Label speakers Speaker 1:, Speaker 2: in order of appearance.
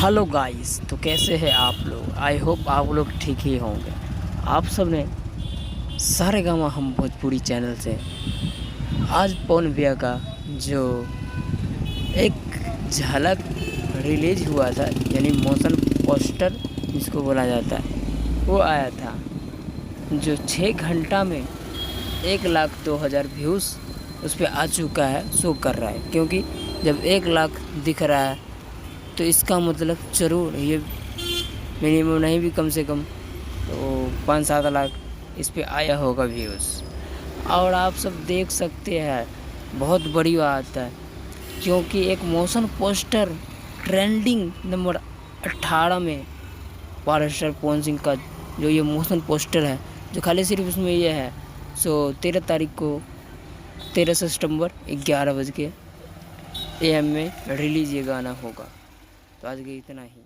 Speaker 1: Hello guys, तो कैसे हैं आप लोग। आई होप आप लोग ठीक ही होंगे। आप सब ने सारेगामा हम भोजपुरी चैनल से आज पवन भैया का जो एक झलक रिलीज हुआ था, यानी मोशन पोस्टर जिसको बोला जाता है, वो आया था जो 6 घंटा में 1,02,000 व्यूज़ उस पर आ चुका है, शो कर रहा है। क्योंकि जब 1 लाख दिख रहा है तो इसका मतलब ज़रूर ये मिनिमम नहीं भी कम से कम तो 5-7 लाख इस पे आया होगा व्यूज़। और आप सब देख सकते हैं, बहुत बड़ी बात है क्योंकि एक मोशन पोस्टर ट्रेंडिंग नंबर 18 में पावर स्टार पवन सिंह का जो ये मोशन पोस्टर है, जो खाली सिर्फ उसमें ये है 13 तारीख को 13 सितंबर 11 बजे AM में रिलीज़ ये गाना होगा। तो आज के इतना ही।